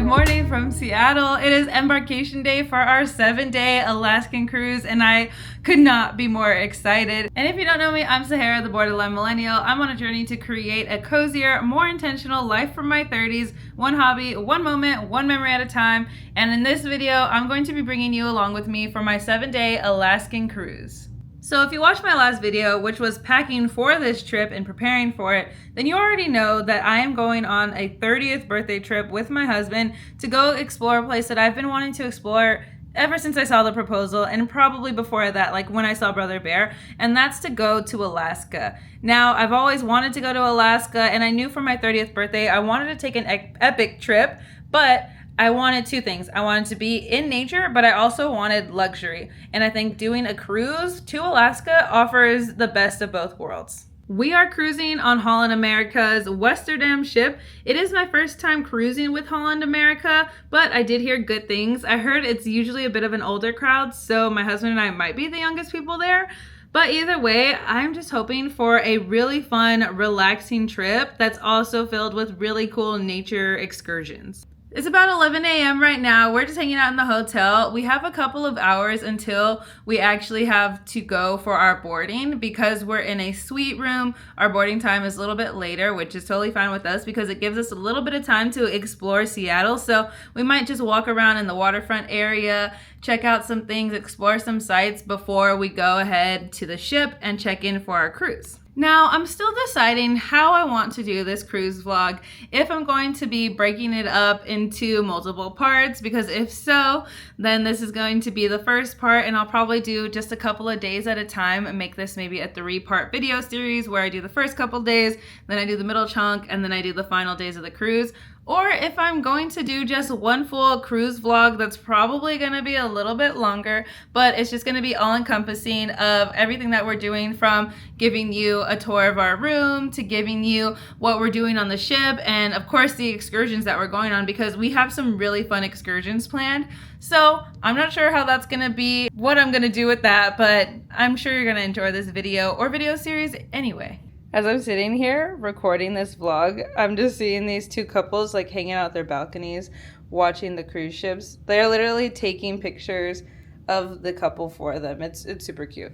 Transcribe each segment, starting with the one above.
Good morning from Seattle. It is embarkation day for our 7-day Alaskan cruise, and I could not be more excited. And if you don't know me, I'm Sahara, the borderline millennial. I'm on a journey to create a cozier, more intentional life from my 30s, one hobby, one moment, one memory at a time. And in this video, I'm going to be bringing you along with me for my 7-day Alaskan cruise. So if you watched my last video, which was packing for this trip and preparing for it, then you already know that I am going on a 30th birthday trip with my husband to go explore a place that I've been wanting to explore ever since I saw the proposal, and probably before that, like when I saw Brother Bear, and that's to go to Alaska. Now, I've always wanted to go to Alaska, and I knew for my 30th birthday, I wanted to take an epic trip, but I wanted two things. I wanted to be in nature, but I also wanted luxury. And I think doing a cruise to Alaska offers the best of both worlds. We are cruising on Holland America's Westerdam ship. It is my first time cruising with Holland America, but I did hear good things. I heard it's usually a bit of an older crowd, so my husband and I might be the youngest people there. But either way, I'm just hoping for a really fun, relaxing trip that's also filled with really cool nature excursions. It's about 11 a.m. right now. We're just hanging out in the hotel. We have a couple of hours until we actually have to go for our boarding because we're in a suite room. Our boarding time is a little bit later, which is totally fine with us because it gives us a little bit of time to explore Seattle. So we might just walk around in the waterfront area, check out some things, explore some sites before we go ahead to the ship and check in for our cruise. Now, I'm still deciding how I want to do this cruise vlog, if I'm going to be breaking it up into multiple parts, because if so, then this is going to be the first part, and I'll probably do just a couple of days at a time and make this maybe a 3-part video series where I do the first couple days, then I do the middle chunk, and then I do the final days of the cruise. Or if I'm going to do just one full cruise vlog, that's probably going to be a little bit longer, but it's just going to be all encompassing of everything that we're doing, from giving you a tour of our room to giving you what we're doing on the ship, and of course the excursions that we're going on, because we have some really fun excursions planned. So I'm not sure how that's going to be, what I'm going to do with that, but I'm sure you're going to enjoy this video or video series anyway. As I'm sitting here recording this vlog, I'm just seeing these two couples like hanging out their balconies, watching the cruise ships. They're literally taking pictures of the couple for them. It's super cute.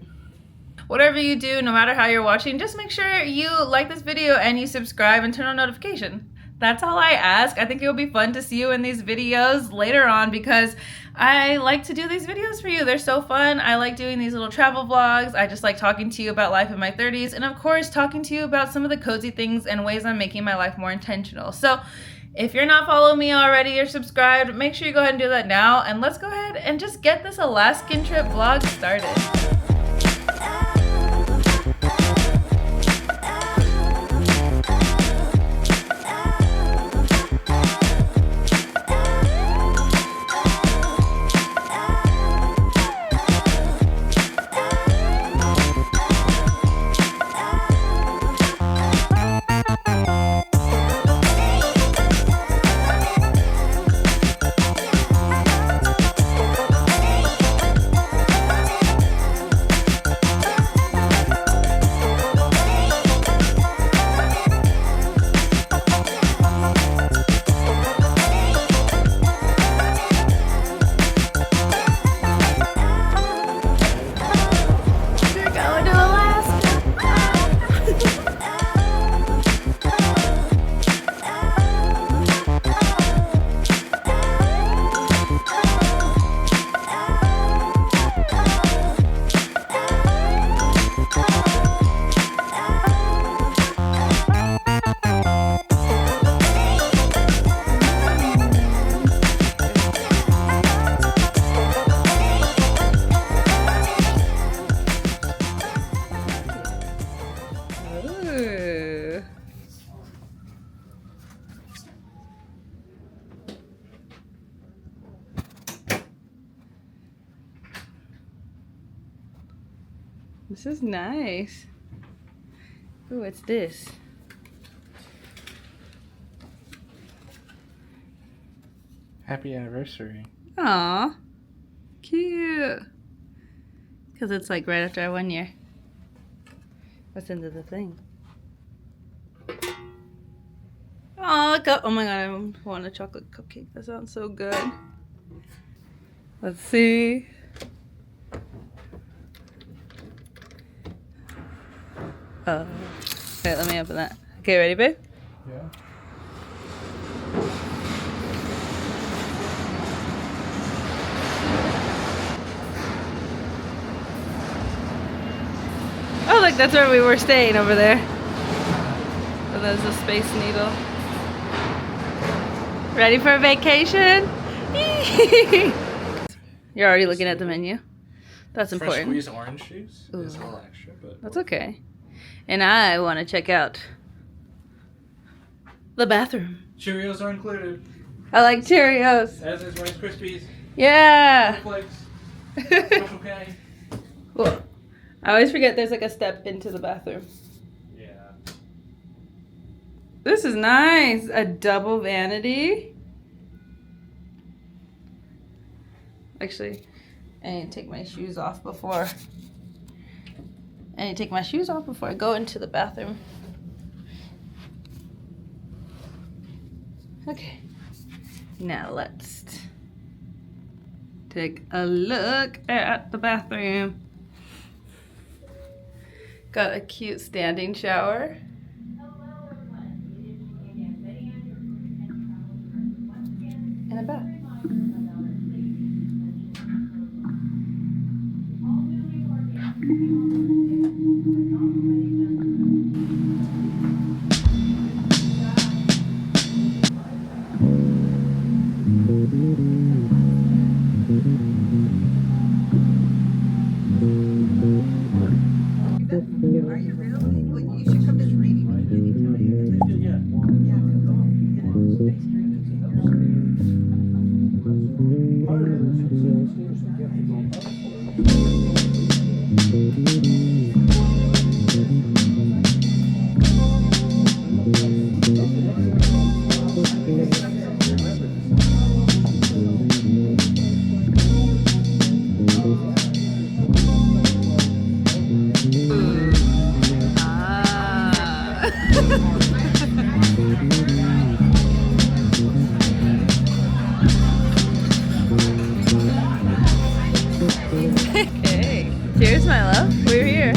Whatever you do, no matter how you're watching, just make sure you like this video and you subscribe and turn on notification. That's all I ask. I think it'll be fun to see you in these videos later on because I like to do these videos for you. They're so fun. I like doing these little travel vlogs. I just like talking to you about life in my 30s, and of course talking to you about some of the cozy things and ways I'm making my life more intentional. So if you're not following me already or subscribed, make sure you go ahead and do that now, and let's go ahead and just get this Alaskan trip vlog started. This is nice. Ooh, what's this? Happy anniversary. Aw, cute. Because it's like right after our 1 year. What's into the thing? Oh, oh my god, I want a chocolate cupcake. That sounds so good. Let's see. Okay, let me open that. Okay, ready, babe? Yeah. Oh, look, that's where we were staying over there. Oh, there's a Space Needle. Ready for a vacation? You're already looking at the menu. That's Fresh important. squeezed orange juice Ooh. is a little extra, but That's okay. And I want to check out the bathroom. Cheerios are included. I like Cheerios. As is Rice Krispies, Yeah. flakes, Special K. Well, I always forget there's like a step into the bathroom. Yeah. This is nice. A double vanity. Actually, I need to take my shoes off before. I go into the bathroom. Okay. Now let's take a look at the bathroom. Got a cute standing shower. And a bath. Are you really? Well, you should come visit Rainy anytime. Yeah. Yeah, come go. Space Okay. Cheers, my love. We're here.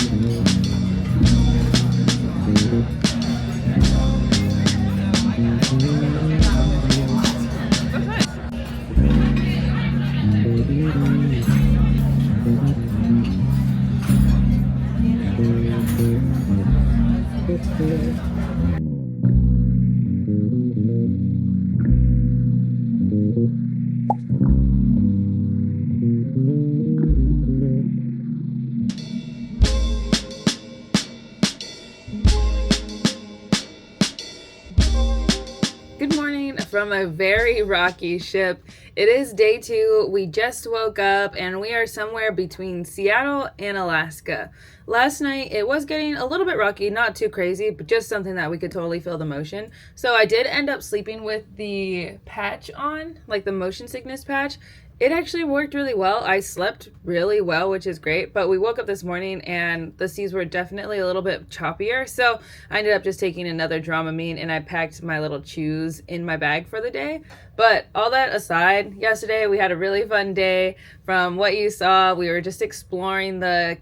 Good morning from a very rocky ship. It is day 2. We just woke up and we are somewhere between Seattle and Alaska. Last night it was getting a little bit rocky, not too crazy, but just something that we could totally feel the motion. So I did end up sleeping with the patch on, like the motion sickness patch. It actually worked really well. I slept really well, which is great, but we woke up this morning and the seas were definitely a little bit choppier, so I ended up just taking another Dramamine and I packed my little chews in my bag for the day. But all that aside, yesterday we had a really fun day. From what you saw, we were just exploring the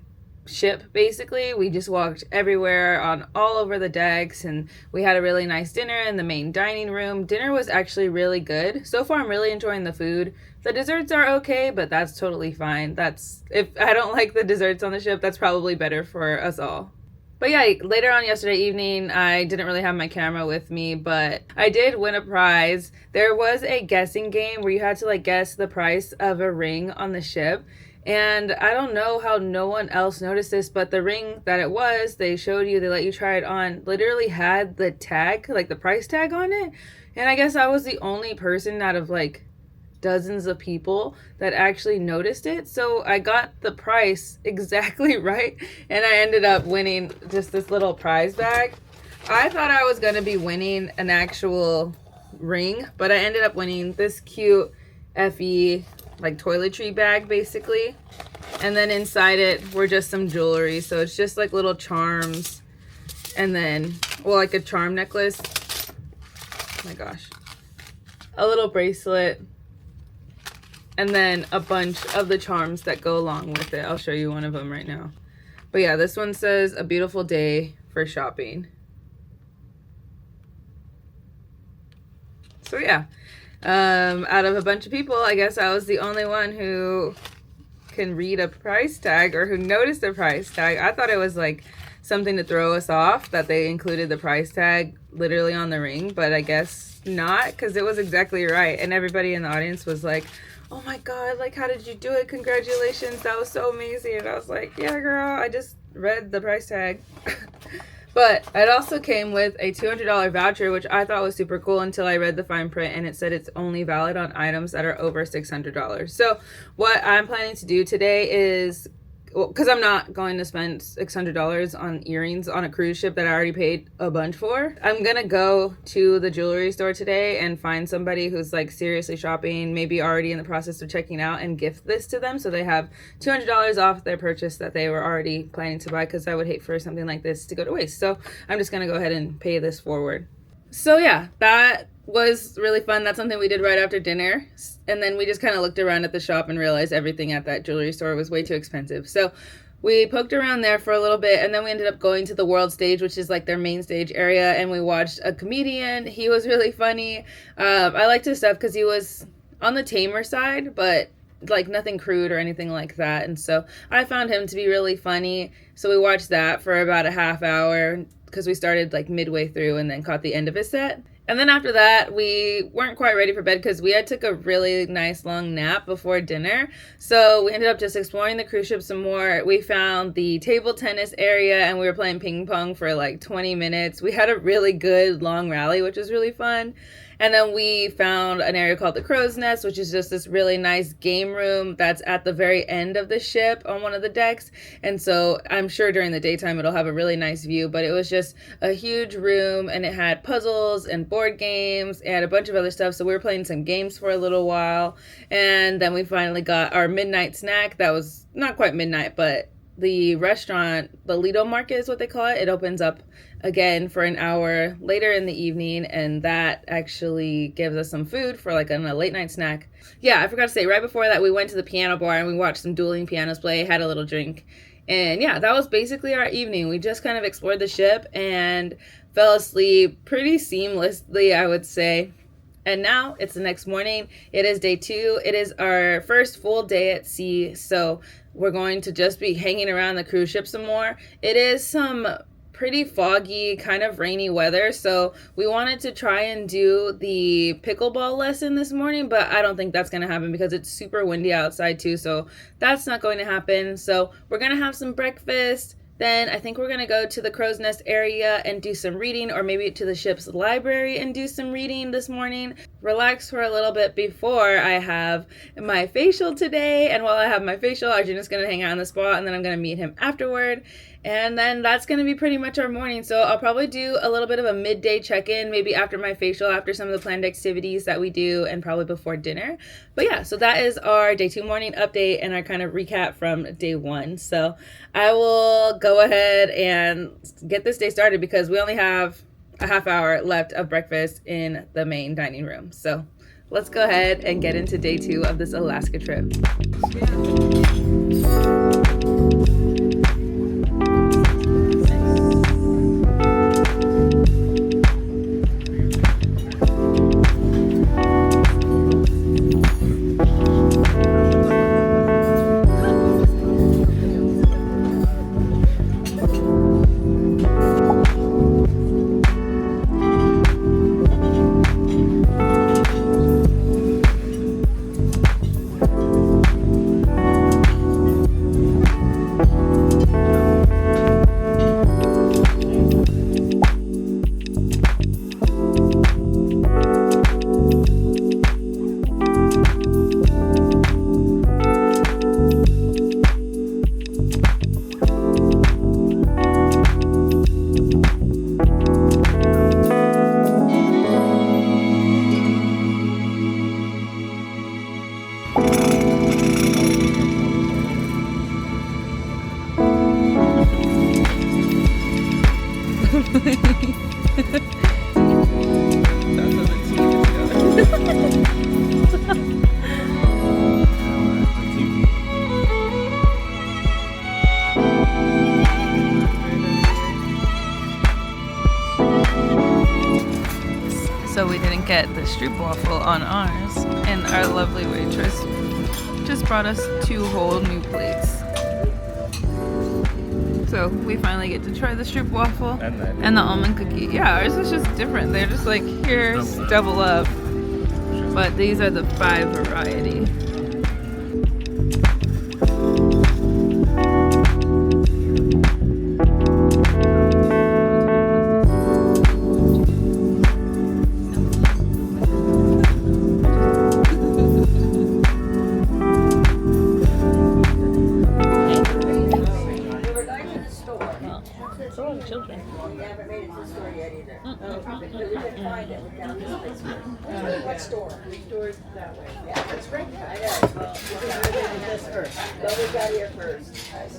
ship. Basically, we just walked everywhere on all over the decks, and we had a really nice dinner in the main dining room. Dinner was actually really good. So far I'm really enjoying the food. The desserts are okay, but that's totally fine. That's, if I don't like the desserts on the ship, that's probably better for us all. But yeah, later on yesterday evening, I didn't really have my camera with me, but I did win a prize. There was a guessing game where you had to like guess the price of a ring on the ship. And I don't know how no one else noticed this, but the ring that it was, they showed you, they let you try it on, literally had the tag, like the price tag on it. And I guess I was the only person out of like dozens of people that actually noticed it. So I got the price exactly right, and I ended up winning just this little prize bag. I thought I was going to be winning an actual ring, but I ended up winning this cute FE like toiletry bag basically, and then inside it were just some jewelry. So it's just like little charms, and then, well, like a charm necklace, my gosh, a little bracelet, and then a bunch of the charms that go along with it. I'll show you one of them right now. But yeah, this one says a beautiful day for shopping. So yeah, out of a bunch of people, I guess I was the only one who can read a price tag or who noticed the price tag. I thought it was like something to throw us off that they included the price tag literally on the ring, but I guess not, because it was exactly right. And everybody in the audience was like, oh my god, like, how did you do it? Congratulations, that was so amazing. And I was like, yeah girl, I just read the price tag. But it also came with a $200 voucher, which I thought was super cool until I read the fine print and it said it's only valid on items that are over $600. So what I'm planning to do today is, well, because I'm not going to spend $600 on earrings on a cruise ship that I already paid a bunch for. I'm gonna go to the jewelry store today and find somebody who's like seriously shopping, maybe already in the process of checking out, and gift this to them so they have $200 off their purchase that they were already planning to buy, because I would hate for something like this to go to waste. So I'm just gonna go ahead and pay this forward. So yeah, that was really fun. That's something we did right after dinner. And then we just kind of looked around at the shop and realized everything at that jewelry store was way too expensive. So we poked around there for a little bit, and then we ended up going to the world stage, which is like their main stage area, and we watched a comedian. He was really funny. I liked his stuff because he was on the tamer side, but like nothing crude or anything like that. And so I found him to be really funny. So we watched that for about a half hour because we started like midway through and then caught the end of his set. And then after that, we weren't quite ready for bed because we had took a really nice long nap before dinner. So we ended up just exploring the cruise ship some more. We found the table tennis area and we were playing ping pong for like 20 minutes. We had a really good long rally, which was really fun. And then we found an area called the Crow's Nest, which is just this really nice game room that's at the very end of the ship on one of the decks. And so I'm sure during the daytime it'll have a really nice view, but it was just a huge room and it had puzzles and board games and a bunch of other stuff. So we were playing some games for a little while. And then we finally got our midnight snack. That was not quite midnight, but the restaurant, the Lido Market is what they call it. It opens up again for an hour later in the evening, and that actually gives us some food for like a late night snack. Yeah, I forgot to say, right before that we went to the piano bar and we watched some dueling pianos play, had a little drink, and yeah, that was basically our evening. We just kind of explored the ship and fell asleep pretty seamlessly, I would say. And now it's the next morning. It is day 2. It is our first full day at sea, so we're going to just be hanging around the cruise ship some more. It is some pretty foggy, kind of rainy weather, so we wanted to try and do the pickleball lesson this morning, but I don't think that's going to happen because it's super windy outside too, so that's not going to happen. So we're going to have some breakfast. Then I think we're going to go to the Crow's Nest area and do some reading, or maybe to the ship's library and do some reading this morning. Relax for a little bit before I have my facial today. And while I have my facial, Arjuna's going to hang out on the spot, and then I'm going to meet him afterward. And then that's going to be pretty much our morning. So I'll probably do a little bit of a midday check-in, maybe after my facial, after some of the planned activities that we do, and probably before dinner. But yeah, so that is our day 2 morning update and our kind of recap from day 1. So I will go ahead and get this day started because we only have a half hour left of breakfast in the main dining room. So let's go ahead and get into day 2 of this Alaska trip. So we didn't get the stroopwafel on ours, and our lovely waitress just brought us 2 whole new plates. So we finally get to try the stroopwafel and the almond cookie. Yeah, ours is just different. They're just like, here's double up. But these are the 5 variety. Children. We haven't made it to the store yet either. We couldn't find it. We found this place. What store? The store's that way. Yeah, that's right. I know. We got this first. But we got here first.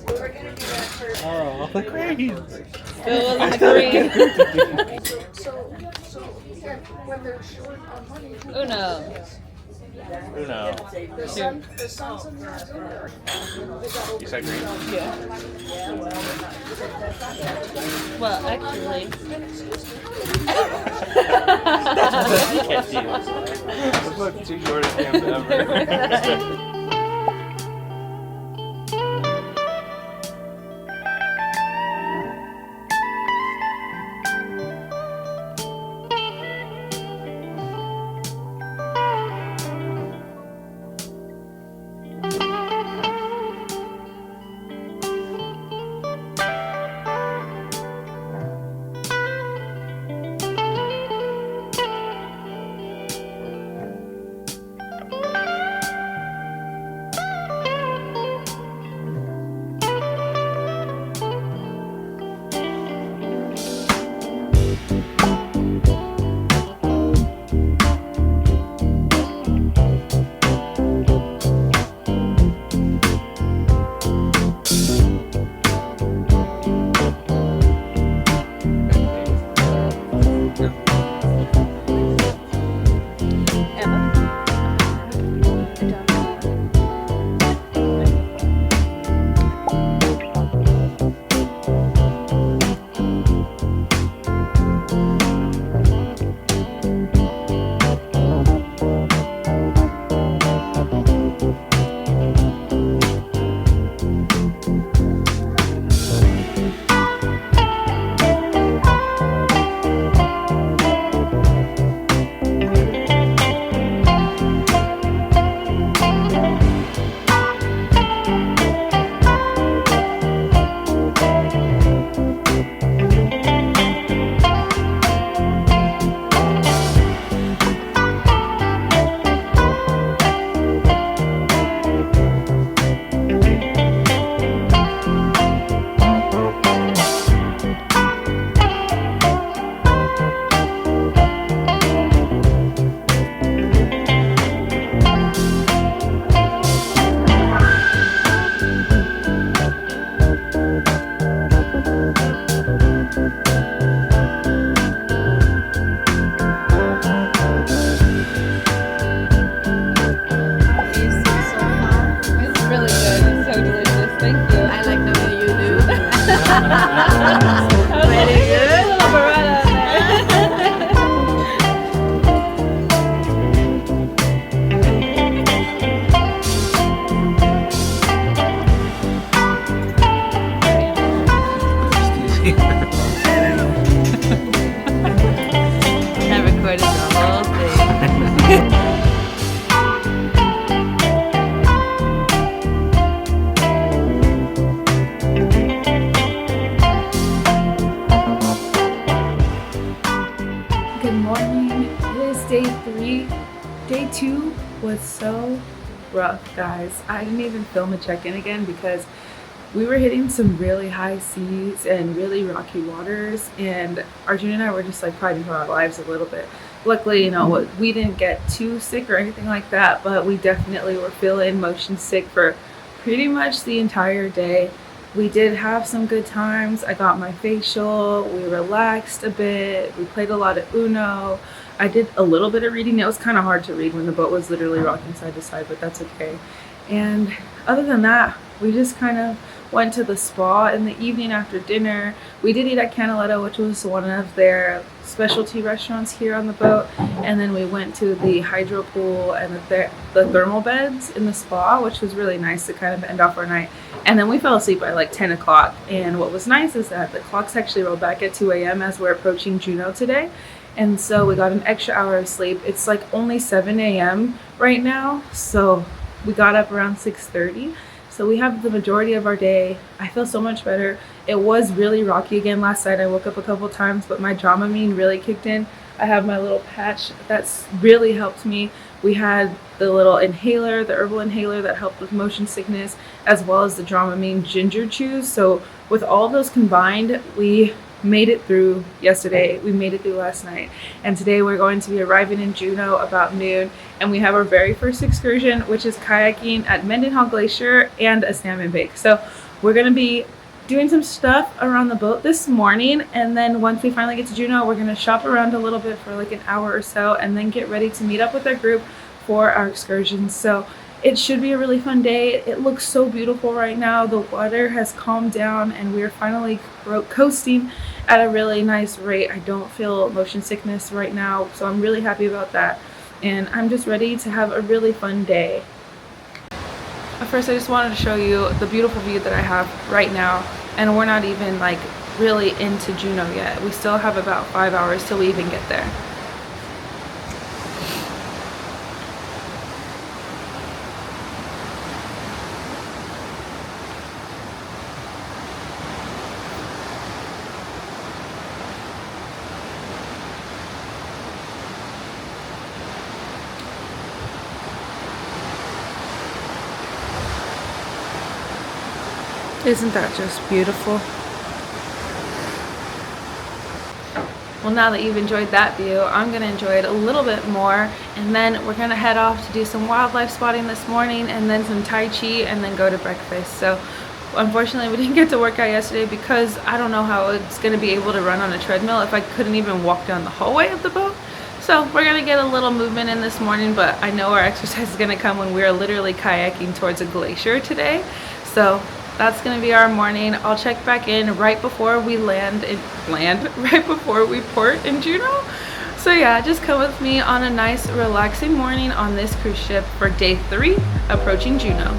We were going to do that first. Oh, the cranes. Still wasn't agree. So when they're short on money, Uno. Uno. the son's in there too. You said green? Well, actually. Can't see this. This looks too short a camp ever. Day 2 was so rough, guys. I didn't even film a check-in again because we were hitting some really high seas and really rocky waters, and Arjun and I were just like fighting for our lives a little bit. Luckily, you know, we didn't get too sick or anything like that, but we definitely were feeling motion sick for pretty much the entire day. We did have some good times. I got my facial, we relaxed a bit, we played a lot of Uno. I did a little bit of reading. It was kind of hard to read when the boat was literally rocking side to side, but that's okay. And other than that, we just kind of went to the spa in the evening after dinner. We did eat at Canaletto, which was one of their specialty restaurants here on the boat. And then we went to the hydro pool and the thermal beds in the spa, which was really nice to kind of end off our night. And then we fell asleep by like 10 o'clock. And what was nice is that the clocks actually rolled back at 2 a.m. as we're approaching Juneau today. And so we got an extra hour of sleep. It's like only 7 a.m. right now. So we got up around 6:30. So we have the majority of our day. I feel so much better. It was really rocky again last night. I woke up a couple times, but my Dramamine really kicked in. I have my little patch that's really helped me. We had the little inhaler, the herbal inhaler that helped with motion sickness, as well as the Dramamine ginger chews. So with all those combined, we made it through yesterday. We made it through last night. And today we're going to be arriving in Juneau about noon. And we have our very first excursion, which is kayaking at Mendenhall Glacier and a salmon bake. So we're going to be doing some stuff around the boat this morning. And then once we finally get to Juneau, we're going to shop around a little bit for like an hour or so and then get ready to meet up with our group for our excursions. So it should be a really fun day. It looks so beautiful right now. The water has calmed down and we're finally coasting at a really nice rate. I don't feel motion sickness right now, so I'm really happy about that. And I'm just ready to have a really fun day. But first, I just wanted to show you the beautiful view that I have right now. And we're not even like really into Juneau yet. We still have about 5 hours till we even get there. Isn't that just beautiful? Well, now that you've enjoyed that view, I'm going to enjoy it a little bit more, and then we're going to head off to do some wildlife spotting this morning and then some Tai Chi and then go to breakfast. So unfortunately we didn't get to work out yesterday because I don't know how it's going to be able to run on a treadmill if I couldn't even walk down the hallway of the boat. So we're going to get a little movement in this morning, but I know our exercise is going to come when we're literally kayaking towards a glacier today. So that's going to be our morning. I'll check back in right before we right before we port in Juneau. So yeah, just come with me on a nice relaxing morning on this cruise ship for day 3 approaching Juneau.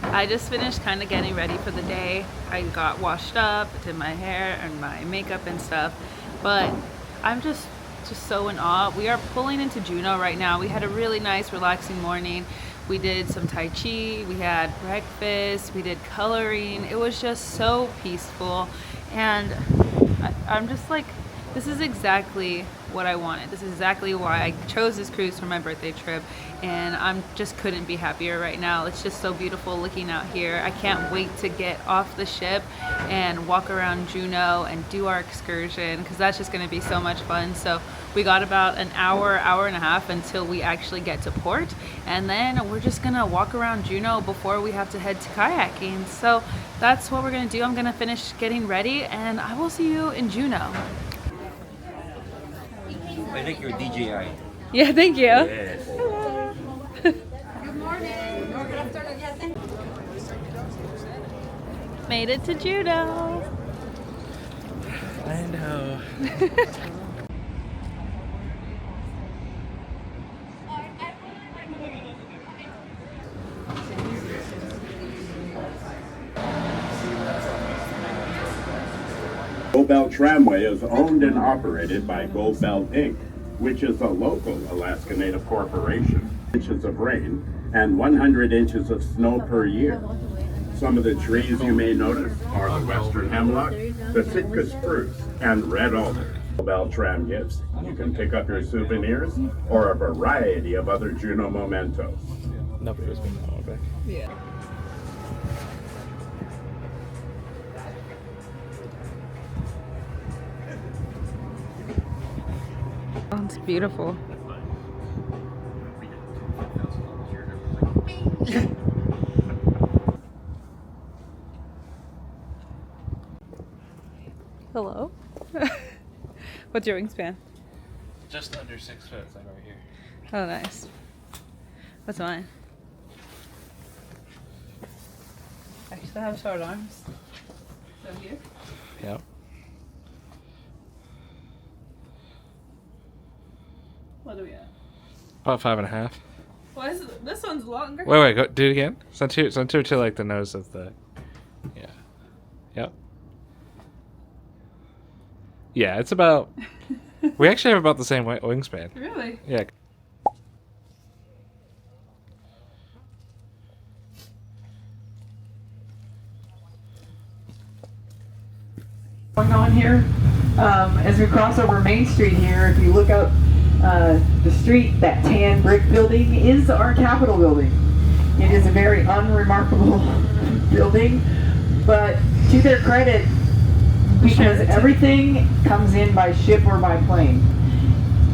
I just finished kind of getting ready for the day. I got washed up, did my hair and my makeup and stuff, but I'm just so in awe. We are pulling into Juneau right now. We had a really nice relaxing morning. We did some Tai Chi, we had breakfast, we did coloring. It was just so peaceful, and I'm just like, this is exactly what I wanted. This is exactly why I chose this cruise for my birthday trip, and I'm just couldn't be happier right now. It's just so beautiful looking out here. I can't wait to get off the ship and walk around Juneau and do our excursion, because that's just going to be so much fun. So we got about an hour and a half until we actually get to port, and then we're just gonna walk around Juneau before we have to head to kayaking. So that's what we're gonna do. I'm gonna finish getting ready, and I will see you in Juneau. I like your DJI. Yeah, thank you. Yes. Good morning. Good afternoon. Yes. Made it to Juneau. I know. Gold Belt Tramway is owned and operated by Gold Belt Inc., which is a local Alaska Native corporation. Inches of rain and 100 inches of snow per year. Some of the trees you may notice are the western hemlock, the Sitka spruce, and red alder. Gold Belt Tram gifts. You can pick up your souvenirs or a variety of other Juneau mementos. Nobody's been that back. Yeah. Oh, it's beautiful. Hello? What's your wingspan? Just under 6 foot, like right here. Oh, nice. What's mine? I actually have short arms. So here? Yep. What do we have? About 5.5. Why is this one's longer? Wait, go do it again. Center to like the nose of the. Yeah. Yep. Yeah, it's about. We actually have about the same wingspan. Really? Yeah. Going on here, as we cross over Main Street here, if you look up the street, that tan brick building is our Capitol building. It is a very unremarkable building, but to their credit, because everything comes in by ship or by plane,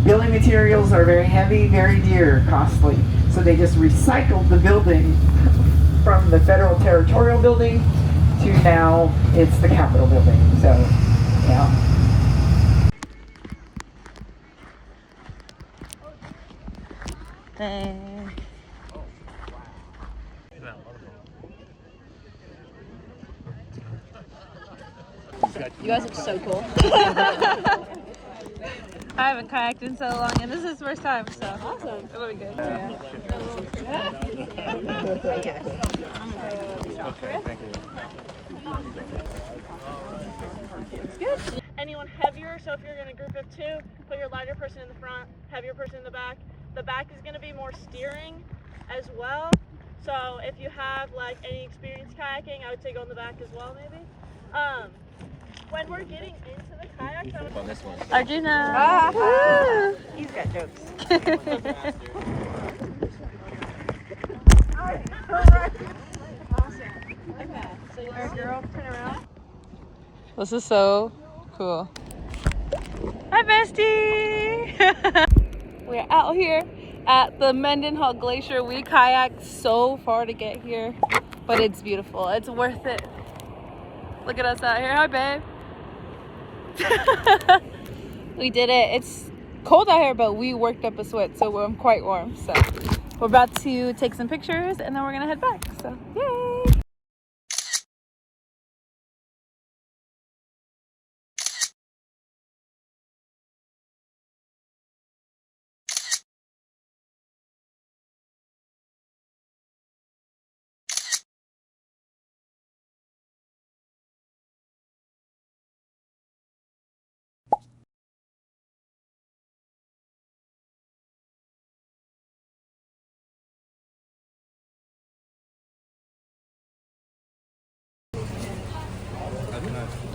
building materials are very heavy, very dear, costly. So they just recycled the building from the Federal Territorial Building to now it's the Capitol building. So, yeah. Thanks. You guys look so cool. I haven't kayaked in so long, and this is the first time, so Awesome. it'll be good. Anyone heavier, so if you're in a group of two, put your lighter person in the front, heavier person in the back. The back is going to be more steering as well. So if you have like any experience kayaking, I would say go in the back as well maybe. When we're getting into the kayaks, On this one. Arjuna! He's got jokes. This is so cool. Hi, bestie! We're out here at the Mendenhall Glacier. We kayaked so far to get here, but it's beautiful. It's worth it. Look at us out here. Hi, babe. We did it. It's cold out here, but we worked up a sweat, so I'm quite warm. So we're about to take some pictures, and then we're gonna head back. So yay!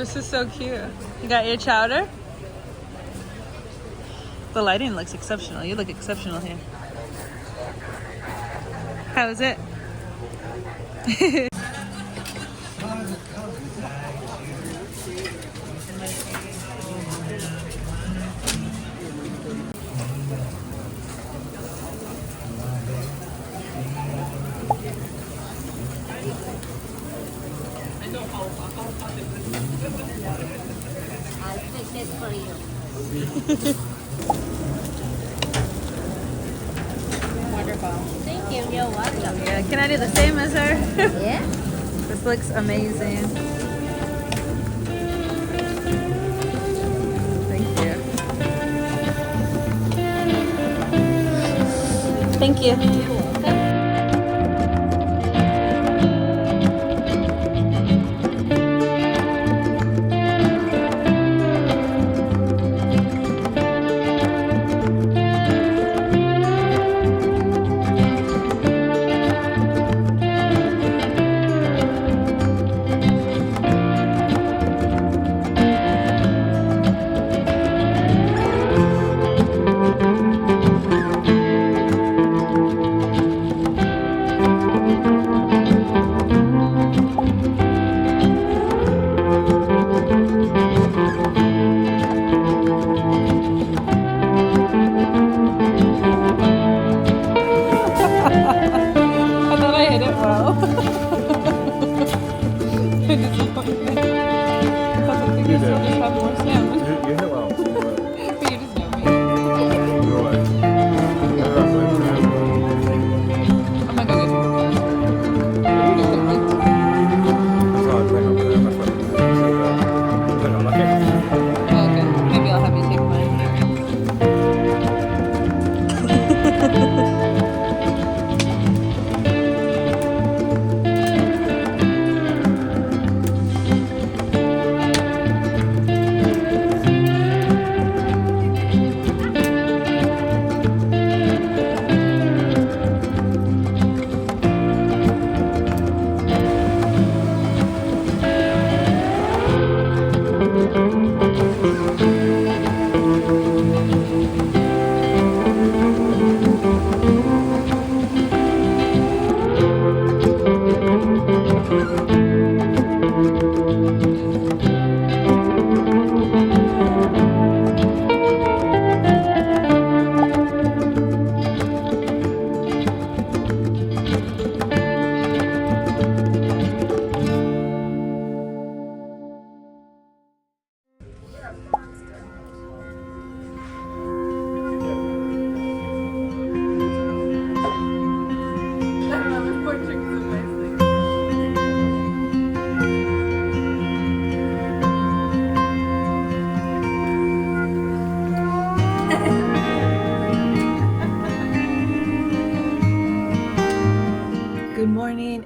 This is so cute. You got your chowder? The lighting looks exceptional. You look exceptional here. How is it? I'll fix it for you. Wonderful. Thank you. You're welcome. Yeah, can I do the same as her? Yeah? This looks amazing. Thank you. Thank you.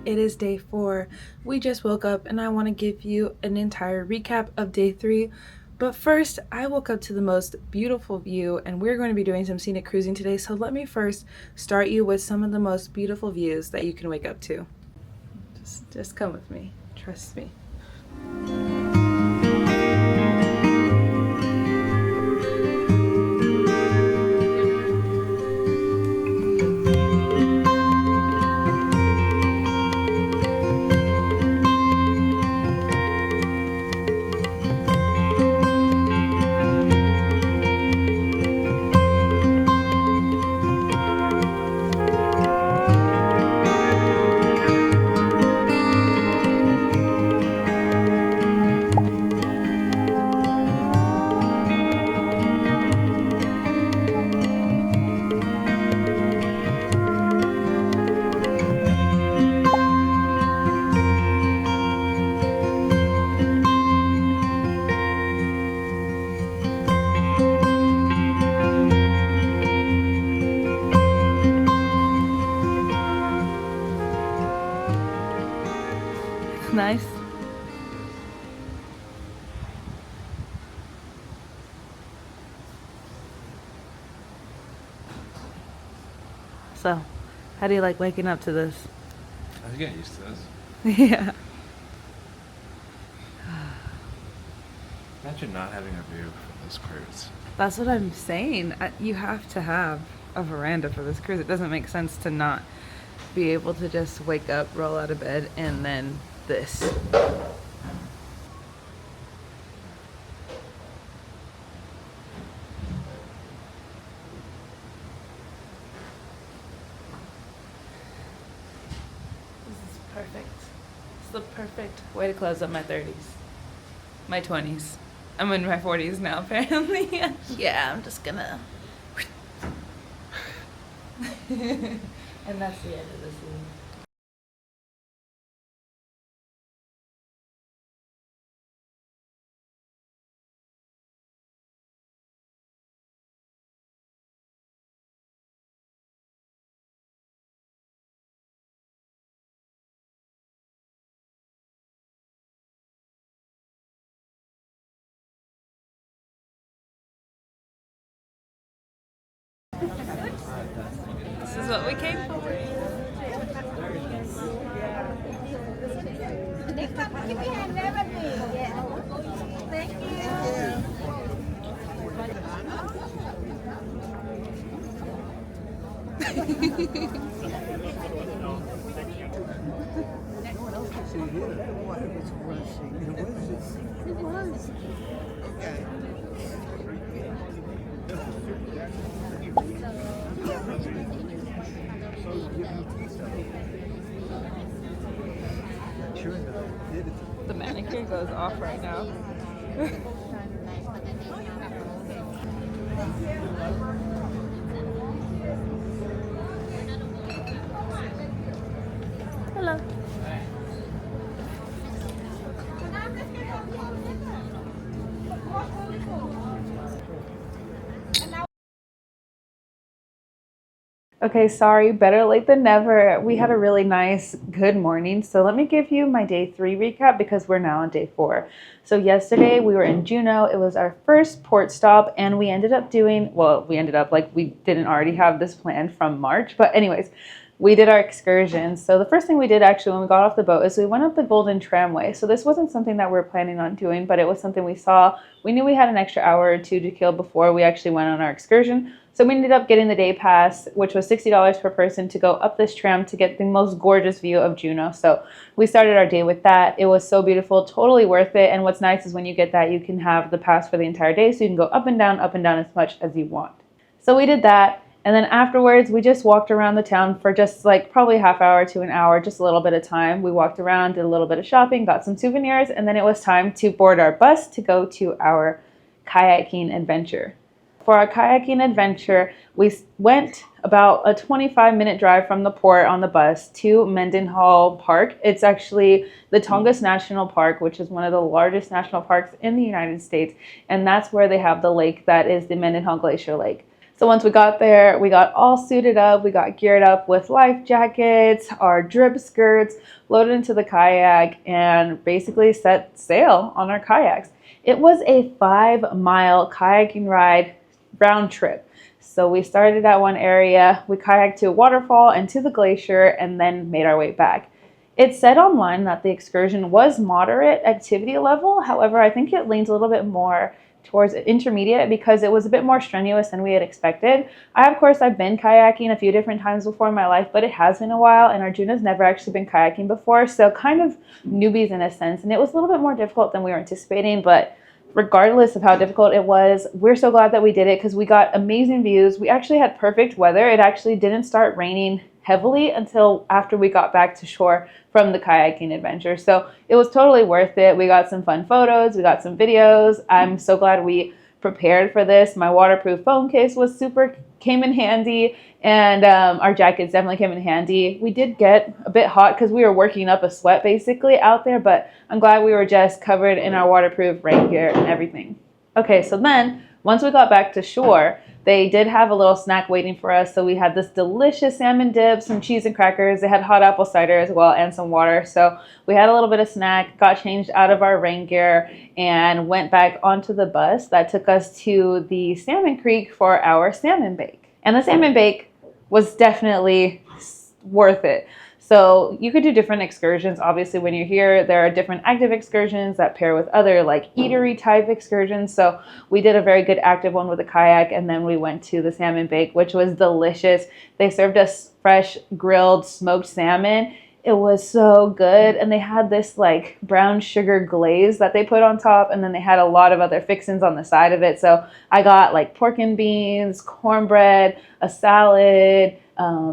It is day 4. We just woke up and I want to give you an entire recap of day 3. But first, I woke up to the most beautiful view and we're going to be doing some scenic cruising today. So let me first start you with some of the most beautiful views that you can wake up to. Just come with me. Trust me. Nice. So, how do you like waking up to this? I get used to this. Yeah. Imagine not having a view from this cruise. That's what I'm saying. You have to have a veranda for this cruise. It doesn't make sense to not be able to just wake up, roll out of bed, and then this. This is perfect. It's the perfect way to close up my 30s. My 20s. I'm in my 40s now, apparently. Yeah, I'm just gonna. And that's the end of the scene. This is what we came for. The manicure goes off right now. Hello. Okay, sorry, better late than never. We had a really nice, good morning. So let me give you my day 3 recap because we're now on day 4. So yesterday we were in Juneau. It was our first port stop and we ended up like we didn't already have this planned from March. But anyways, we did our excursions. So the first thing we did actually when we got off the boat is we went up the Golden Tramway. So this wasn't something that we were planning on doing, but it was something we saw. We knew we had an extra hour or 2 to kill before we actually went on our excursion. So we ended up getting the day pass, which was $60 per person to go up this tram to get the most gorgeous view of Juneau. So we started our day with that. It was so beautiful, totally worth it. And what's nice is when you get that, you can have the pass for the entire day. So you can go up and down as much as you want. So we did that. And then afterwards, we just walked around the town for just like probably half hour to an hour, just a little bit of time. We walked around, did a little bit of shopping, got some souvenirs, and then it was time to board our bus to go to our kayaking adventure. For our kayaking adventure, we went about a 25-minute drive from the port on the bus to Mendenhall Park. It's actually the Tongass National Park, which is one of the largest national parks in the United States. And that's where they have the lake that is the Mendenhall Glacier Lake. So once we got there, we got all suited up. We got geared up with life jackets, our drip skirts, loaded into the kayak, and basically set sail on our kayaks. It was a 5-mile kayaking ride round trip. So we started at one area, we kayaked to a waterfall and to the glacier, and then made our way back. It said online that the excursion was moderate activity level. However, I think it leans a little bit more towards intermediate because it was a bit more strenuous than we had expected. Of course, I've been kayaking a few different times before in my life, but it has been a while, and Arjuna's never actually been kayaking before, so kind of newbies in a sense. And it was a little bit more difficult than we were anticipating, but regardless of how difficult it was, we're so glad that we did it because we got amazing views. We actually had perfect weather. It actually didn't start raining heavily until after we got back to shore from the kayaking adventure. So it was totally worth it. We got some fun photos. We got some videos. I'm so glad we prepared for this. My waterproof phone case came in handy, and our jackets definitely came in handy. We did get a bit hot because we were working up a sweat basically out there, but I'm glad we were just covered in our waterproof rain gear and everything. Okay, so then once we got back to shore, they did have a little snack waiting for us. So we had this delicious salmon dip, some cheese and crackers. They had hot apple cider as well and some water. So we had a little bit of snack, got changed out of our rain gear, and went back onto the bus that took us to the Salmon Creek for our salmon bake. And the salmon bake was definitely worth it. So you could do different excursions. Obviously, when you're here, there are different active excursions that pair with other like eatery type excursions. So we did a very good active one with a kayak, and then we went to the salmon bake, which was delicious. They served us fresh grilled smoked salmon. It was so good. And they had this like brown sugar glaze that they put on top, and then they had a lot of other fixings on the side of it. So I got like pork and beans, cornbread, a salad,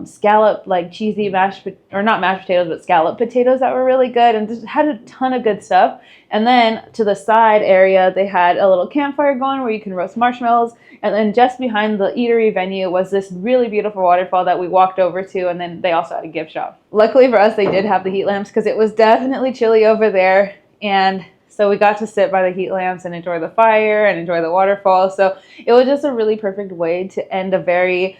scallop, like cheesy not mashed potatoes, but scallop potatoes that were really good, and just had a ton of good stuff. And then to the side area, they had a little campfire going where you can roast marshmallows. And then just behind the eatery venue was this really beautiful waterfall that we walked over to, and then they also had a gift shop. Luckily for us, they did have the heat lamps because it was definitely chilly over there. And so we got to sit by the heat lamps and enjoy the fire and enjoy the waterfall. So it was just a really perfect way to end a very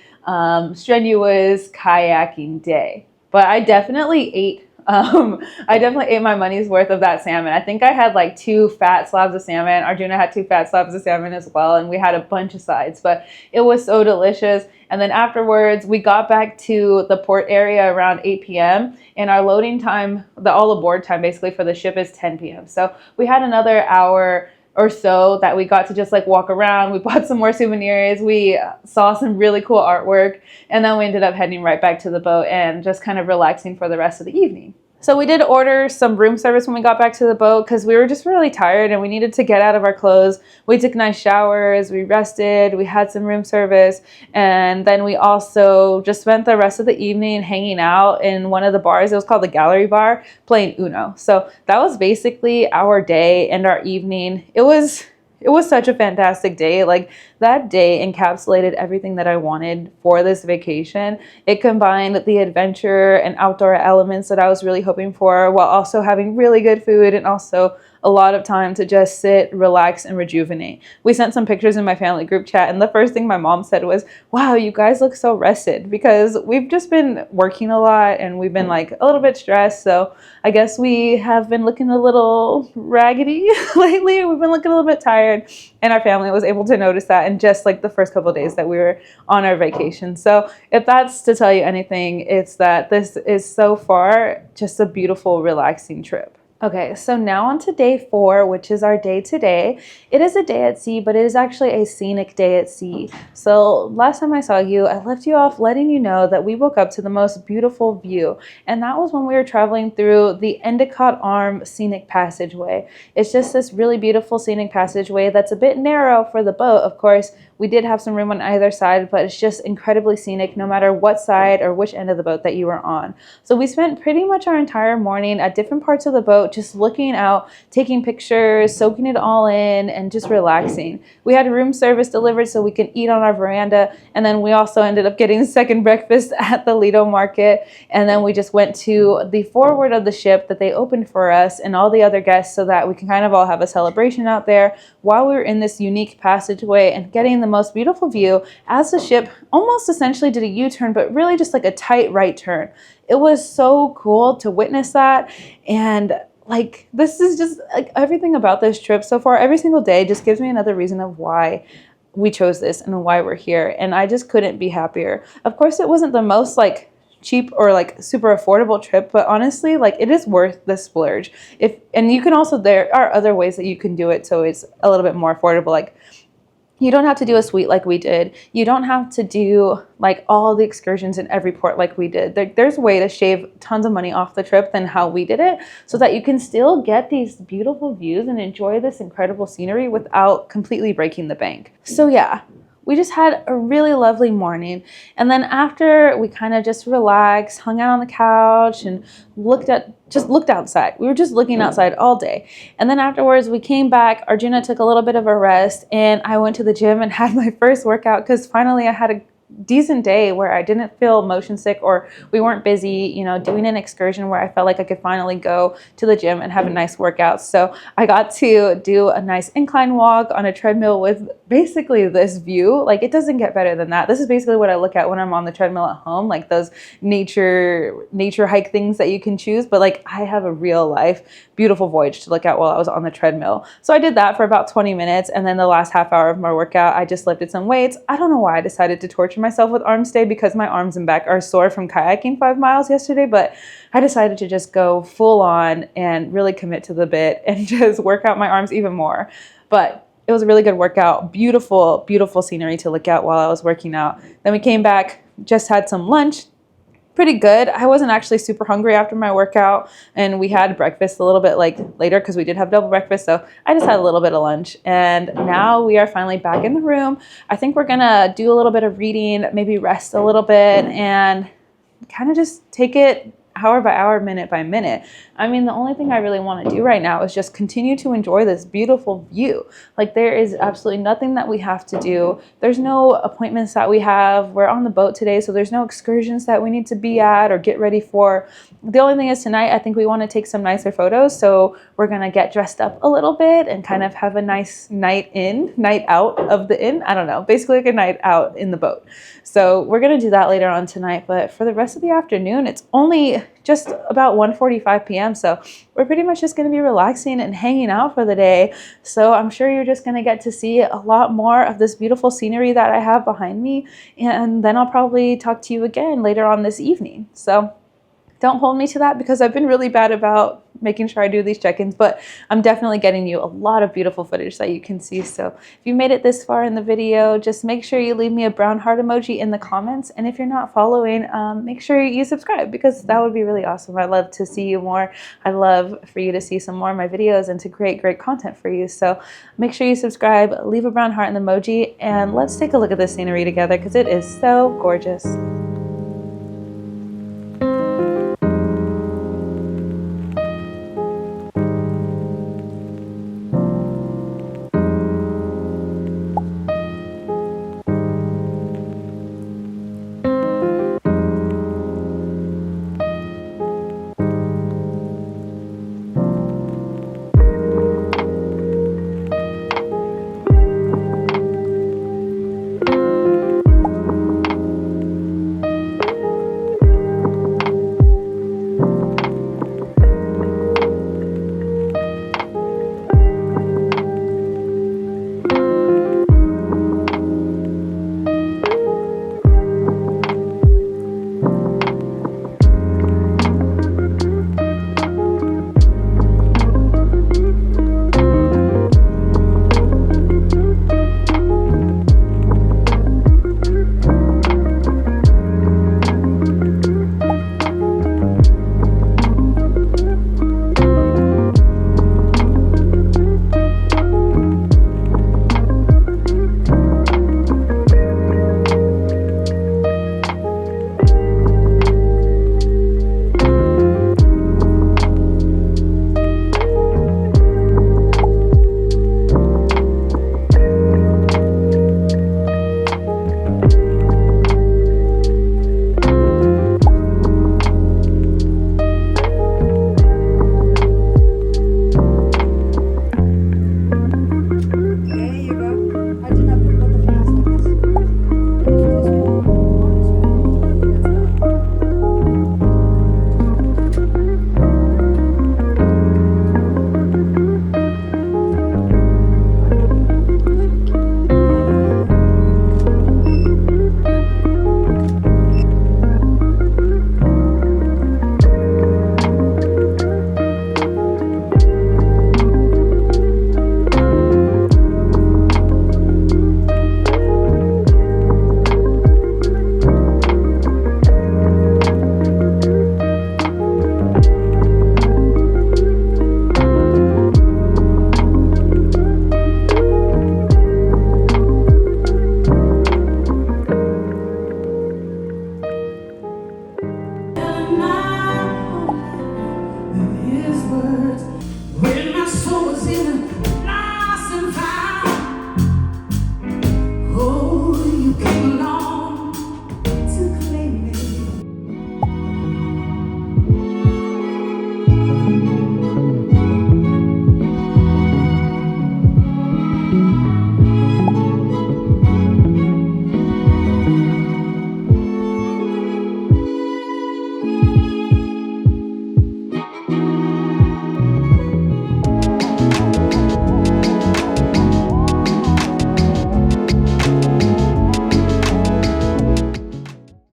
strenuous kayaking day. But I definitely ate my money's worth of that salmon. I think I had like 2 fat slabs of salmon. Arjuna had 2 fat slabs of salmon as well, and we had a bunch of sides, but it was so delicious. And then afterwards, we got back to the port area around 8 p.m. and our loading time, the all aboard time basically for the ship, is 10 p.m. So we had another hour or so that we got to just like walk around. We bought some more souvenirs. We saw some really cool artwork, and then we ended up heading right back to the boat and just kind of relaxing for the rest of the evening. So we did order some room service when we got back to the boat because we were just really tired and we needed to get out of our clothes. We took nice showers, we rested, we had some room service, and then we also just spent the rest of the evening hanging out in one of the bars. It was called the Gallery Bar, playing Uno. So that was basically our day and our evening. It was such a fantastic day. Like, that day encapsulated everything that I wanted for this vacation. It combined the adventure and outdoor elements that I was really hoping for, while also having really good food and also a lot of time to just sit, relax, and rejuvenate. We sent some pictures in my family group chat, and the first thing my mom said was, wow, you guys look so rested, because we've just been working a lot and we've been like a little bit stressed. So I guess we have been looking a little raggedy lately. We've been looking a little bit tired, and our family was able to notice that in just like the first couple of days that we were on our vacation. So if that's to tell you anything, it's that this is so far just a beautiful, relaxing trip. Okay, so now on to day 4, which is our day today. It is a day at sea, but it is actually a scenic day at sea. So last time I saw you, I left you off letting you know that we woke up to the most beautiful view. And that was when we were traveling through the Endicott Arm Scenic Passageway. It's just this really beautiful scenic passageway that's a bit narrow for the boat, of course. We did have some room on either side, but it's just incredibly scenic no matter what side or which end of the boat that you were on. So we spent pretty much our entire morning at different parts of the boat just looking out, taking pictures, soaking it all in, and just relaxing. We had room service delivered so we can eat on our veranda, and then we also ended up getting second breakfast at the Lido Market, and then we just went to the forward of the ship that they opened for us and all the other guests so that we can kind of all have a celebration out there while we were in this unique passageway and getting the most beautiful view as the ship almost essentially did a U-turn, but really just like a tight right turn. It was so cool to witness that, and like, this is just like everything about this trip so far. Every single day just gives me another reason of why we chose this and why we're here, and I just couldn't be happier. Of course, it wasn't the most like cheap or like super affordable trip, but honestly, like, it is worth the splurge. And you can also, there are other ways that you can do it so it's a little bit more affordable. Like, you don't have to do a suite like we did. You don't have to do like all the excursions in every port like we did. There's a way to shave tons of money off the trip than how we did it, so that you can still get these beautiful views and enjoy this incredible scenery without completely breaking the bank. So yeah, we just had a really lovely morning. And then after, we kind of just relaxed, hung out on the couch, and looked outside. We were just looking outside all day. And then afterwards, we came back. Arjuna took a little bit of a rest, and I went to the gym and had my first workout because finally I had a decent day where I didn't feel motion sick, or we weren't busy, doing an excursion where I felt like I could finally go to the gym and have a nice workout. So I got to do a nice incline walk on a treadmill with basically this view. Like, it doesn't get better than that. This is basically what I look at when I'm on the treadmill at home, like those nature hike things that you can choose. But like, I have a real life beautiful voyage to look at while I was on the treadmill. So I did that for about 20 minutes. And then the last half hour of my workout, I just lifted some weights. I don't know why I decided to torture myself with arms day because my arms and back are sore from kayaking 5 miles yesterday, but I decided to just go full on and really commit to the bit and just work out my arms even more. But it was a really good workout. Beautiful, beautiful scenery to look at while I was working out. Then we came back, just had some lunch. Pretty good. I wasn't actually super hungry after my workout, and we had breakfast a little bit later because we did have double breakfast, so I just had a little bit of lunch. And now we are finally back in the room. I think we're gonna do a little bit of reading, maybe rest a little bit, and kind of just take it hour by hour, minute by minute. I mean, the only thing I really want to do right now is just continue to enjoy this beautiful view. Like, there is absolutely nothing that we have to do. There's no appointments that we have. We're on the boat today, so there's no excursions that we need to be at or get ready for. The only thing is tonight, I think we want to take some nicer photos, so we're going to get dressed up a little bit and kind of have a nice night out of the inn. I don't know, basically like a night out in the boat. So we're going to do that later on tonight, but for the rest of the afternoon, it's only just about 1:45 p.m. So we're pretty much just going to be relaxing and hanging out for the day. So I'm sure you're just going to get to see a lot more of this beautiful scenery that I have behind me. And then I'll probably talk to you again later on this evening. So don't hold me to that because I've been really bad about making sure I do these check-ins, but I'm definitely getting you a lot of beautiful footage that you can see. So if you made it this far in the video, just make sure you leave me a brown heart emoji in the comments. And if you're not following, make sure you subscribe because that would be really awesome. I'd love to see you more. I'd love for you to see some more of my videos and to create great content for you. So make sure you subscribe, leave a brown heart in the emoji, and let's take a look at this scenery together because it is so gorgeous.